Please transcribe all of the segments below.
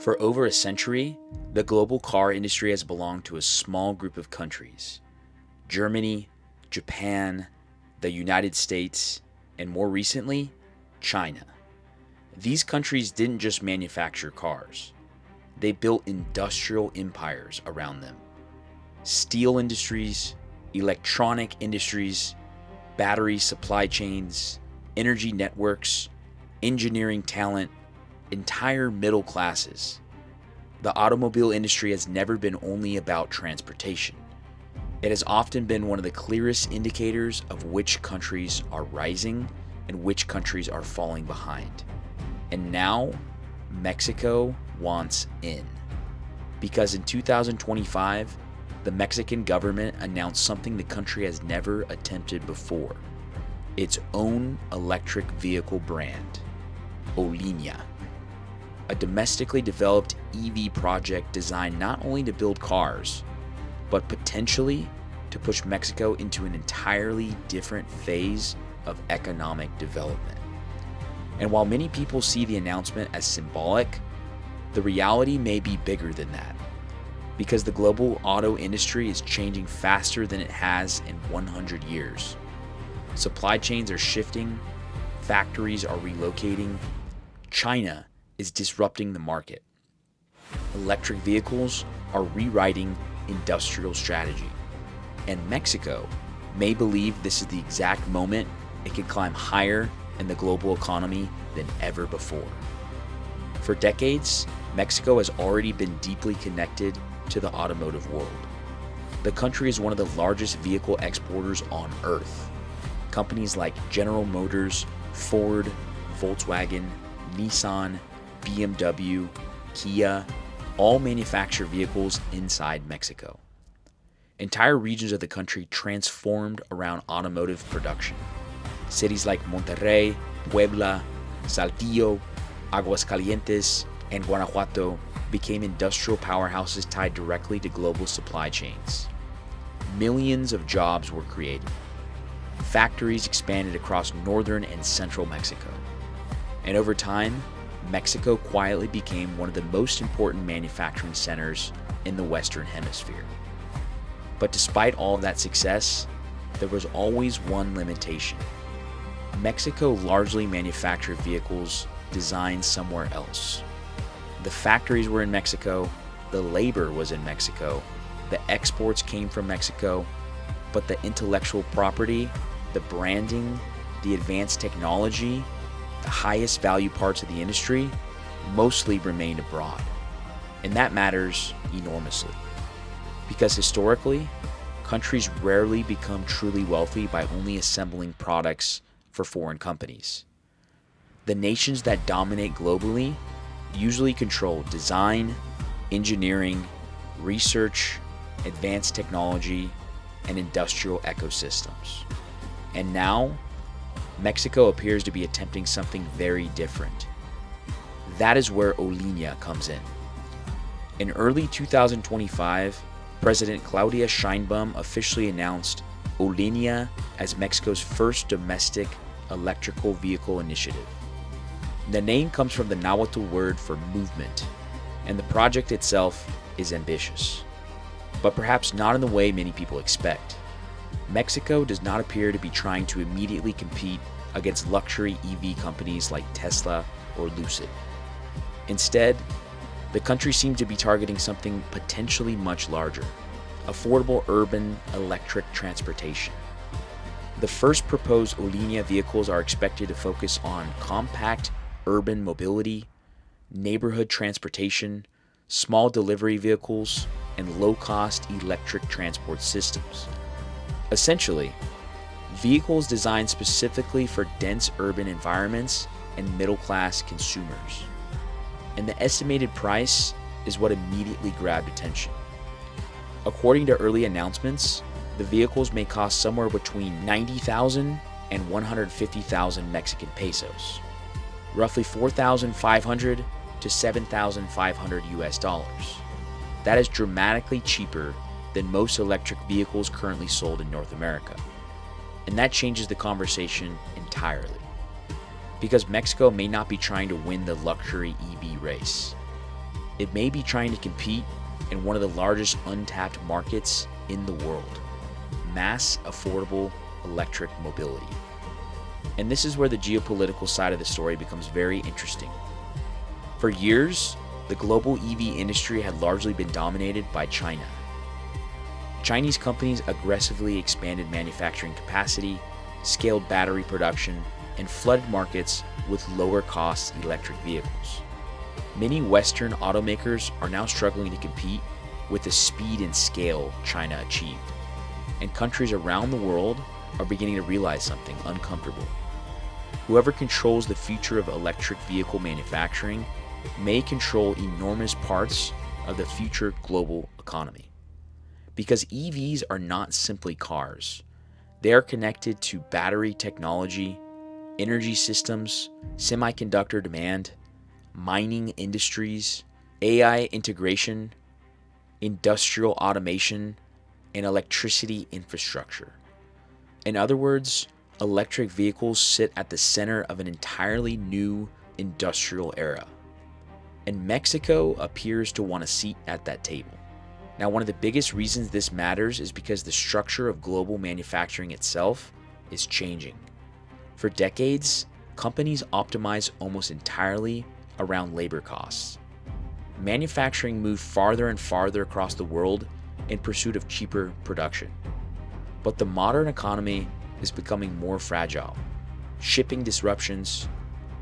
For over a century, the global car industry has belonged to a small group of countries: Germany, Japan, the United States, and more recently, China. These countries didn't just manufacture cars, they built industrial empires around them. Steel industries, electronic industries, battery supply chains, energy networks, engineering talent, entire middle classes. The automobile industry has never been only about transportation. It has often been one of the clearest indicators of which countries are rising and which countries are falling behind. And now, Mexico wants in. Because in 2025, the Mexican government announced something the country has never attempted before: its own electric vehicle brand, Olinia. A domestically developed EV project designed not only to build cars, but potentially to push Mexico into an entirely different phase of economic development. And while many people see the announcement as symbolic, the reality may be bigger than that. Because the global auto industry is changing faster than it has in 100 years. Supply chains are shifting, factories are relocating, China is disrupting the market. Electric vehicles are rewriting industrial strategy. And Mexico may believe this is the exact moment it can climb higher in the global economy than ever before. For decades, Mexico has already been deeply connected to the automotive world. The country is one of the largest vehicle exporters on Earth. Companies like General Motors, Ford, Volkswagen, Nissan, BMW, Kia, all manufacture vehicles inside Mexico. Entire regions of the country transformed around automotive production. Cities like Monterrey, Puebla, Saltillo, Aguascalientes, and Guanajuato became industrial powerhouses tied directly to global supply chains. Millions of jobs were created. Factories expanded across northern and central Mexico. And over time, Mexico quietly became one of the most important manufacturing centers in the Western Hemisphere. But despite all of that success, there was always one limitation. Mexico largely manufactured vehicles designed somewhere else. The factories were in Mexico, the labor was in Mexico, the exports came from Mexico, but the intellectual property, the branding, the advanced technology, the highest value parts of the industry mostly remained abroad. And that matters enormously. Because historically, countries rarely become truly wealthy by only assembling products for foreign companies. The nations that dominate globally usually control design, engineering, research, advanced technology, and industrial ecosystems. And now, Mexico appears to be attempting something very different. That is where Olinia comes in. In early 2025, President Claudia Sheinbaum officially announced Olinia as Mexico's first domestic electrical vehicle initiative. The name comes from the Nahuatl word for movement, and the project itself is ambitious, but perhaps not in the way many people expect. Mexico does not appear to be trying to immediately compete against luxury EV companies like Tesla or Lucid. Instead, the country seems to be targeting something potentially much larger: affordable urban electric transportation. The first proposed Olinia vehicles are expected to focus on compact urban mobility, neighborhood transportation, small delivery vehicles, and low-cost electric transport systems. Essentially, vehicles designed specifically for dense urban environments and middle-class consumers. And the estimated price is what immediately grabbed attention. According to early announcements, the vehicles may cost somewhere between 90,000 and 150,000 Mexican pesos, roughly 4,500 to 7,500 US dollars. That is dramatically cheaper than most electric vehicles currently sold in North America. And that changes the conversation entirely. Because Mexico may not be trying to win the luxury EV race. it may be trying to compete in one of the largest untapped markets in the world: mass affordable electric mobility. And this is where the geopolitical side of the story becomes very interesting. For years, the global EV industry had largely been dominated by China. Chinese companies aggressively expanded manufacturing capacity, scaled battery production, and flooded markets with lower-cost electric vehicles. Many Western automakers are now struggling to compete with the speed and scale China achieved, and countries around the world are beginning to realize something uncomfortable. Whoever controls the future of electric vehicle manufacturing may control enormous parts of the future global economy. Because EVs are not simply cars. They are connected to battery technology, energy systems, semiconductor demand, mining industries, AI integration, industrial automation, and electricity infrastructure. In other words, electric vehicles sit at the center of an entirely new industrial era. And Mexico appears to want a seat at that table. Now, one of the biggest reasons this matters is because the structure of global manufacturing itself is changing. For decades, companies optimize almost entirely around labor costs. Manufacturing moved farther and farther across the world in pursuit of cheaper production. But the modern economy is becoming more fragile. Shipping disruptions,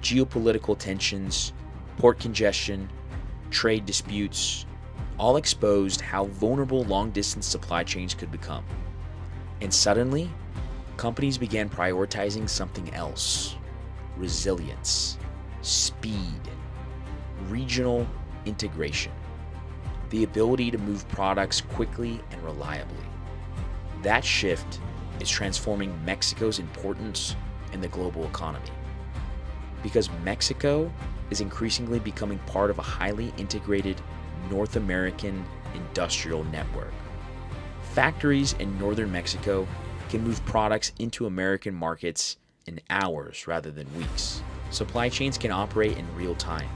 geopolitical tensions, port congestion, trade disputes, all exposed how vulnerable long-distance supply chains could become. And suddenly, companies began prioritizing something else: resilience, speed, regional integration, the ability to move products quickly and reliably. That shift is transforming Mexico's importance in the global economy, because Mexico is increasingly becoming part of a highly integrated North American industrial network. Factories in northern Mexico can move products into American markets in hours rather than weeks. Supply chains can operate in real time.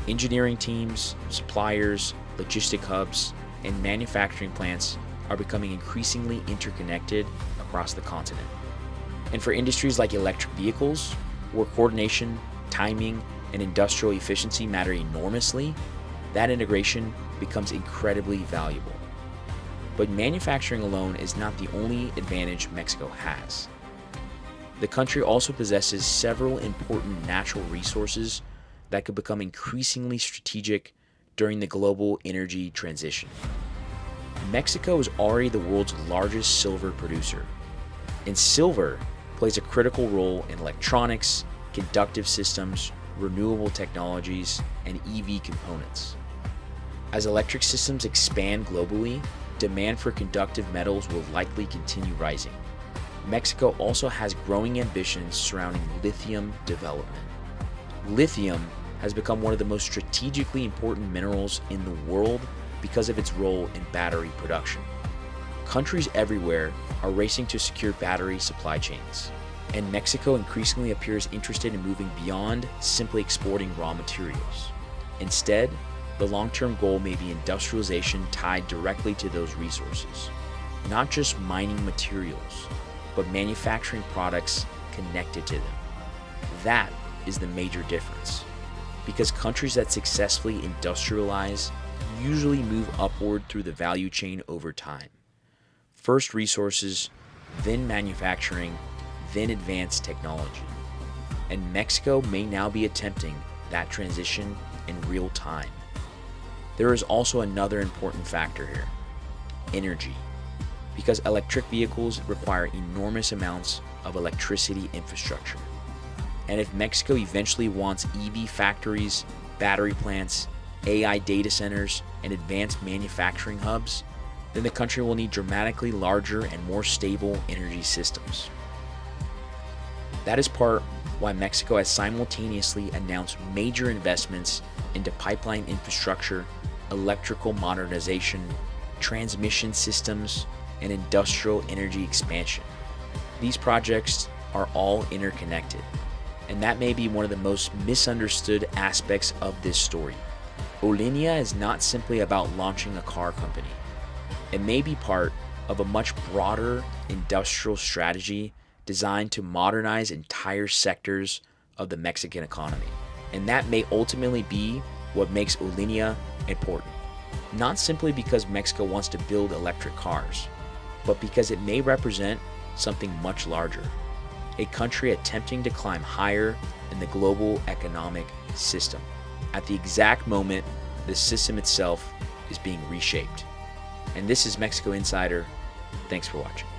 Engineering teams, suppliers, logistic hubs, and manufacturing plants are becoming increasingly interconnected across the continent. And for industries like electric vehicles, where coordination, timing, and industrial efficiency matter enormously, that integration becomes incredibly valuable. But manufacturing alone is not the only advantage Mexico has. The country also possesses several important natural resources that could become increasingly strategic during the global energy transition. Mexico is already the world's largest silver producer, and silver plays a critical role in electronics, conductive systems, renewable technologies, and EV components. As electric systems expand globally, demand for conductive metals will likely continue rising. Mexico also has growing ambitions surrounding lithium development. Lithium has become one of the most strategically important minerals in the world because of its role in battery production. Countries everywhere are racing to secure battery supply chains, and Mexico increasingly appears interested in moving beyond simply exporting raw materials. Instead, the long-term goal may be industrialization tied directly to those resources, not just mining materials, but manufacturing products connected to them. That is the major difference, because countries that successfully industrialize usually move upward through the value chain over time. First resources, then manufacturing, then advanced technology. And Mexico may now be attempting that transition in real time. There is also another important factor here: energy. Because electric vehicles require enormous amounts of electricity infrastructure. And if Mexico eventually wants EV factories, battery plants, AI data centers, and advanced manufacturing hubs, then the country will need dramatically larger and more stable energy systems. That is part why Mexico has simultaneously announced major investments into pipeline infrastructure, electrical modernization, transmission systems, and industrial energy expansion. These projects are all interconnected, and that may be one of the most misunderstood aspects of this story. Olinia is not simply about launching a car company. It may be part of a much broader industrial strategy designed to modernize entire sectors of the Mexican economy. And that may ultimately be what makes Olinia important. Not simply because Mexico wants to build electric cars, but because it may represent something much larger. A country attempting to climb higher in the global economic system at the exact moment the system itself is being reshaped. And this is Mexico Insider. Thanks for watching.